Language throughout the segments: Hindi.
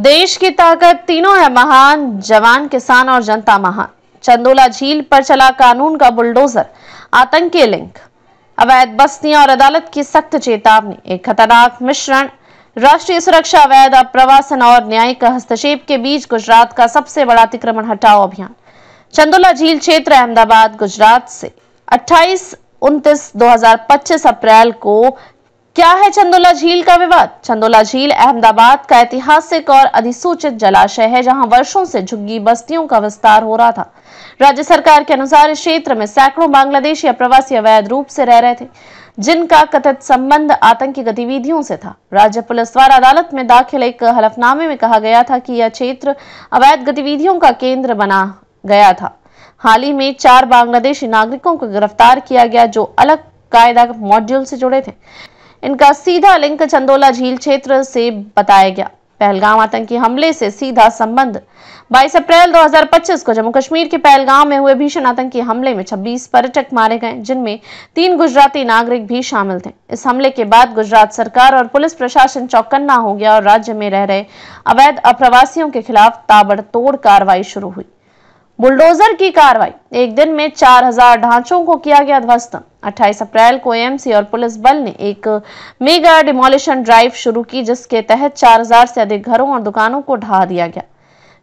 देश की ताकत तीनों है महान, जवान, किसान और जनता महान। चंदोला झील पर चला कानून का बुलडोजर, आतंकी लिंक, अवैध बस्तियां और अदालत की सख्त चेतावनी, एक खतरनाक मिश्रण। राष्ट्रीय सुरक्षा, अवैध अप्रवासन और न्यायिक हस्तक्षेप के बीच गुजरात का सबसे बड़ा अतिक्रमण हटाओ अभियान। चंदोला झील क्षेत्र, अहमदाबाद, गुजरात से 28-29-2025 अप्रैल को क्या है चंदोला झील का विवाद। चंदोला झील अहमदाबाद का ऐतिहासिक और अधिसूचित जलाशय है, जहां वर्षों से झुग्गी बस्तियों का विस्तार हो रहा था। राज्य सरकार के अनुसार इस क्षेत्र में सैकड़ों बांग्लादेशी अप्रवासी अवैध रूप से रह रहे थे, जिनका कथित संबंध आतंकी गतिविधियों से था। राज्य पुलिस द्वारा अदालत में दाखिल एक हलफनामे में कहा गया था कि यह क्षेत्र अवैध गतिविधियों का केंद्र बना गया था। हाल ही में 4 बांग्लादेशी नागरिकों को गिरफ्तार किया गया, जो अलग कायदा मॉड्यूल से जुड़े थे। इनका सीधा लिंक चंदोला झील क्षेत्र से बताया गया। पहलगाम आतंकी हमले से सीधा संबंध। 22 अप्रैल 2025 को जम्मू कश्मीर के पहलगाम में हुए भीषण आतंकी हमले में 26 पर्यटक मारे गए, जिनमें 3 गुजराती नागरिक भी शामिल थे। इस हमले के बाद गुजरात सरकार और पुलिस प्रशासन चौकन्ना हो गया और राज्य में रह रहे अवैध अप्रवासियों के खिलाफ ताबड़तोड़ कार्रवाई शुरू हुई। बुलडोजर की कार्रवाई, एक दिन में 4000 ढांचों को किया गया ध्वस्त। 28 अप्रैल को एएमसी और पुलिस बल ने एक मेगा डिमोलिशन ड्राइव शुरू की, जिसके तहत 4000 से अधिक घरों और दुकानों को ढा दिया गया।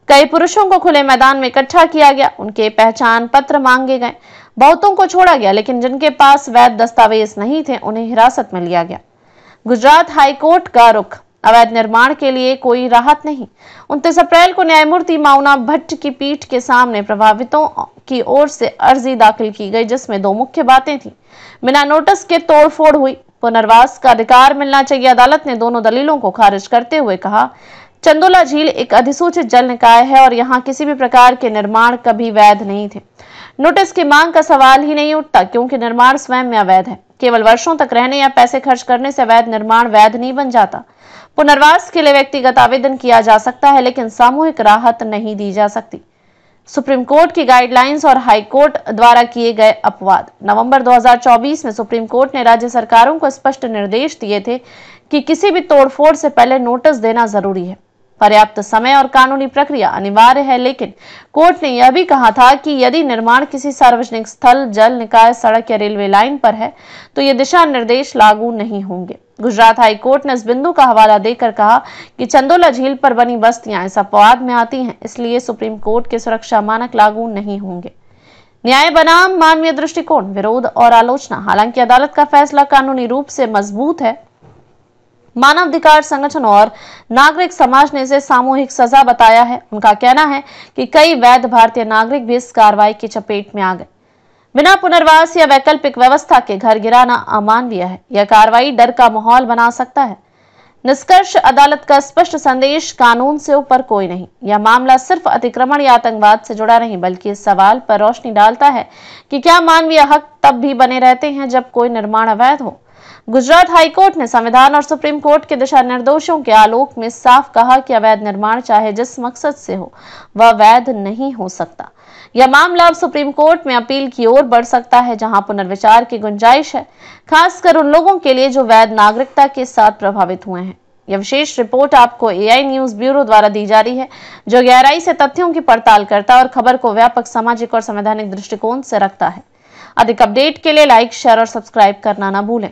कई पुरुषों को खुले मैदान में इकट्ठा किया गया, उनके पहचान पत्र मांगे गए। बहुतों को छोड़ा गया, लेकिन जिनके पास वैध दस्तावेज नहीं थे उन्हें हिरासत में लिया गया। गुजरात हाईकोर्ट का रुख, अवैध निर्माण के लिए कोई राहत नहीं। 29 अप्रैल को न्यायमूर्ति माउना भट्ट की पीठ के सामने प्रभावितों की ओर से अर्जी दाखिल की गई, जिसमें 2 मुख्य बातें थीं। बिना नोटिस के तोड़फोड़ हुई, पुनर्वास का अधिकार मिलना चाहिए। अदालत ने दोनों दलीलों को खारिज करते हुए कहा, चंदोला झील एक अधिसूचित जल निकाय है और यहाँ किसी भी प्रकार के निर्माण कभी वैध नहीं थे। नोटिस की मांग का सवाल ही नहीं उठता, क्योंकि निर्माण स्वयं में अवैध है। केवल वर्षों तक रहने या पैसे खर्च करने से अवैध निर्माण वैध नहीं बन जाता। पुनर्वास के लिए व्यक्तिगत आवेदन किया जा सकता है, लेकिन सामूहिक राहत नहीं दी जा सकती। सुप्रीम कोर्ट की गाइडलाइंस और हाई कोर्ट द्वारा किए गए अपवाद। नवंबर 2024 में सुप्रीम कोर्ट ने राज्य सरकारों को स्पष्ट निर्देश दिए थे कि किसी भी तोड़फोड़ से पहले नोटिस देना जरूरी है। पर्याप्त समय और कानूनी प्रक्रिया अनिवार्य है, लेकिन कोर्ट ने यह भी कहा था कि यदि निर्माण किसी सार्वजनिक स्थल, जल निकाय, सड़क या रेलवे लाइन पर है तो ये दिशा निर्देश लागू नहीं होंगे। गुजरात हाई कोर्ट ने इस बिंदु का हवाला देकर कहा कि चंदोला झील पर बनी बस्तियां इस अपवाद में आती हैं, इसलिए सुप्रीम कोर्ट के सुरक्षा मानक लागू नहीं होंगे। न्याय बनाम मानवीय दृष्टिकोण, विरोध और आलोचना। हालांकि अदालत का फैसला कानूनी रूप से मजबूत है, मानवाधिकार संगठन और नागरिक समाज ने इसे सामूहिक सजा बताया है। उनका कहना है कि कई वैध भारतीय नागरिक भी इस कार्रवाई की चपेट में आ गए। बिना पुनर्वास या वैकल्पिक व्यवस्था के घर गिराना अमानवीय है। यह कार्रवाई डर का माहौल बना सकता है। निष्कर्ष, अदालत का स्पष्ट संदेश, कानून से ऊपर कोई नहीं। यह मामला सिर्फ अतिक्रमण या आतंकवाद से जुड़ा नहीं, बल्कि इस सवाल पर रोशनी डालता है कि क्या मानवीय हक तब भी बने रहते हैं जब कोई निर्माण अवैध हो। गुजरात हाईकोर्ट ने संविधान और सुप्रीम कोर्ट के दिशा निर्देशों के आलोक में साफ कहा कि अवैध निर्माण चाहे जिस मकसद से हो, वह वैध नहीं हो सकता। यह मामला अब सुप्रीम कोर्ट में अपील की ओर बढ़ सकता है, जहां पुनर्विचार की गुंजाइश है, खासकर उन लोगों के लिए जो वैध नागरिकता के साथ प्रभावित हुए हैं। यह विशेष रिपोर्ट आपको एआई न्यूज ब्यूरो द्वारा दी जा रही है, जो गहराई से तथ्यों की पड़ताल करता है और खबर को व्यापक सामाजिक और संवैधानिक दृष्टिकोण से रखता है। अधिक अपडेट के लिए लाइक, शेयर और सब्सक्राइब करना न भूलें।